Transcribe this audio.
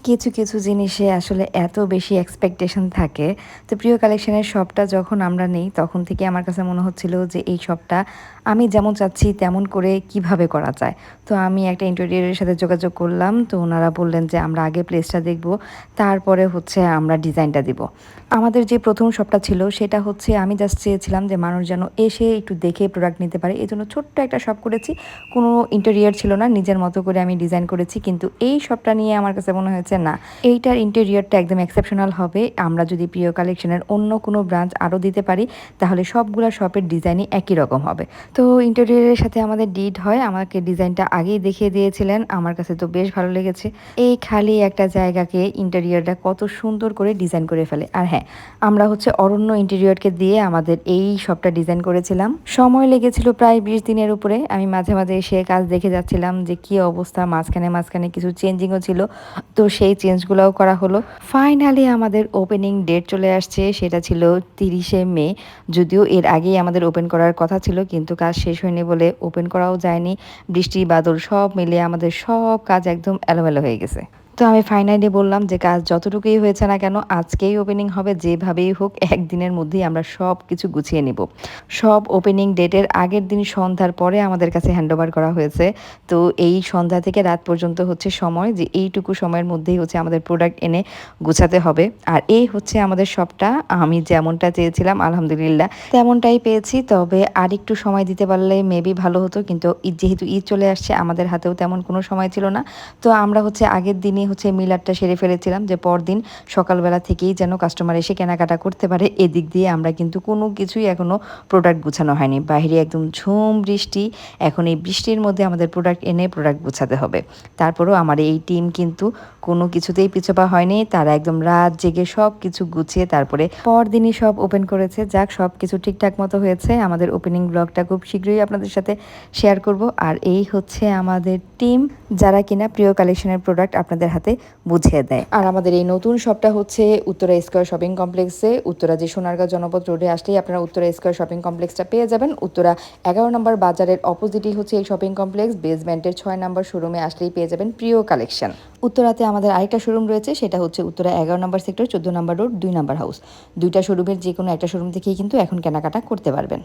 কিছু, কিছু জিনিসে আসলে এত বেশি এক্সপেকটেশন থাকে। তো প্রিয় কালেকশনের শপটা যখন আমরা নেই, তখন থেকে আমার কাছে মনে হচ্ছিল যে এই শপটা আমি যেমন চাচ্ছি তেমন করে কিভাবে করা যায়। তো আমি একটা ইন্টেরিয়রের সাথে যোগাযোগ করলাম। তো ওনারা বললেন যে আমরা আগে প্লেসটা দেখব, তারপরে হচ্ছে আমরা ডিজাইনটা দিব। আমাদের যে ১ম শপটা ছিল সেটা হচ্ছে আমি জাস্ট চেয়েছিলাম যে মানুষ যেন এসে একটু দেখে প্রোডাক্ট নিতে পারে। এজন্য ছোট্ট একটা শপ করেছি। কোনো ইন্টেরিয়র ছিল না, নিজের মতো করে আমি ডিজাইন করেছি। কিন্তু এই শপটা নিয়ে আমার কাছে মনে হয়েছে না, এইটার ইন্টেরিয়রটা একদম এক্সেপশনাল হবে। আমরা যদি প্রিয় কালেকশনের অন্য কোনো ব্রাঞ্চ আরও দিতে পারি, তাহলে সবগুলা শপের ডিজাইনই একই রকম হবে। তো ইন্টেরিয়রের সাথে আমাদের ডিড হয়, আমাকে ডিজাইনটা আগেই দেখিয়ে দিয়েছিলেন। আমার কাছে তো বেশ ভালো লেগেছে। এই খালি একটা জায়গাকে ইন্টেরিয়রটা কত সুন্দর করে ডিজাইন করে ফেলে। আর হ্যাঁ, আমরা হচ্ছে অরণ্য ইন্টেরিয়রকে দিয়ে আমাদের এই শপটা ডিজাইন করেছিলাম। সময় লেগেছিল প্রায় ২০ দিনের উপরে। আমি মাঝে মাঝে এসে কাজ দেখে যাচ্ছিলাম যে কি অবস্থা, মাঝখানে মাঝখানে কিছু চেঞ্জিংও ছিল। তো সেই চেঞ্জগুলোও করা হলো। ফাইনালি আমাদের ওপেনিং ডেট চলে আসছে, সেটা ছিল ৩০শে মে। যদিও এর আগেই আমাদের ওপেন করার কথা ছিল, কিন্তু কাজ শেষ হয়নি বলে ওপেন করাও যায়নি। বৃষ্টি বাদল সব মিলিয়ে আমাদের সব কাজ একদম এলোমেলো হয়ে গেছে। তো আমি ফাইনালি বললাম যে কাজ যতটুকুই হয়েছে না কেন, আজকেই ওপেনিং হবে, যেভাবেই হোক একদিনের মধ্যেই আমরা সব কিছু গুছিয়ে নিব। সব ওপেনিং ডেটের আগের দিন সন্ধ্যার পরে আমাদের কাছে হ্যান্ডওভার করা হয়েছে। তো এই সন্ধ্যা থেকে রাত পর্যন্ত হচ্ছে সময়, যে এইটুকু সময়ের মধ্যেই হচ্ছে আমাদের প্রোডাক্ট এনে গুছাতে হবে। আর এই হচ্ছে আমাদের শপটা। আমি যেমনটা চেয়েছিলাম আলহামদুলিল্লাহ তেমনটাই পেয়েছি। তবে আর একটু সময় দিতে পারলে মেবি ভালো হতো, কিন্তু যেহেতু ঈদ চলে আসছে, আমাদের হাতেও তেমন কোনো সময় ছিল না। তো আমরা হচ্ছে আগের দিনই হচ্ছে মিলারটা সেরে ফেলেছিলাম, যে পরদিন সকালবেলা থেকেই যেন কাস্টমার এসে কেনাকাটা করতে পারে। এদিক দিয়ে আমরা কিন্তু কোনো কিছুই এখনও প্রোডাক্ট গুছানো হয়নি। বাইরে একদম ঝুম বৃষ্টি। এখন এই বৃষ্টির মধ্যে আমাদের প্রোডাক্ট এনে প্রোডাক্ট গুছাতে হবে। তারপরেও আমার এই টিম কিন্তু কোনো কিছুতেই পিছপা হয়নি। তারা একদম রাত জেগে সব কিছু গুছিয়ে তারপরে পরদিনই সব ওপেন করেছে। যাক, সব কিছু ঠিকঠাক মতো হয়েছে। আমাদের ওপেনিং ব্লগটা খুব শীঘ্রই আপনাদের সাথে শেয়ার করব। আর এই হচ্ছে আমাদের টিম, যারা কিনা প্রিয় কালেকশনের প্রোডাক্ট আপনাদের হাতে বুঝিয়ে দেয়। আর আমাদের এই নতুন শপটা হচ্ছে উত্তরা স্কয়ার শপিং কমপ্লেক্সে। উত্তরা যে সোনারগাঁও জনপদ রোডে আসলেই আপনারা উত্তরা স্কয়ার শপিং কমপ্লেক্সটা পেয়ে যাবেন। উত্তরা ১১ নম্বর বাজারের অপোজিটই হচ্ছে এই শপিং কমপ্লেক্স। বেসমেন্টের ৬ নম্বর শোরুমে আসলেই পেয়ে যাবেন প্রিয় কালেকশন। উত্তরাতে আমাদের আরেকটা শোরুম রয়েছে, সেটা হচ্ছে উত্তরা ১১ নম্বর সেক্টর, ১৪ নম্বর রোড, ২ নম্বর হাউস। দুইটা শোরুমের যে কোনো একটা শোরুম থেকেই কিন্তু এখন কেনাকাটা করতে পারবেন।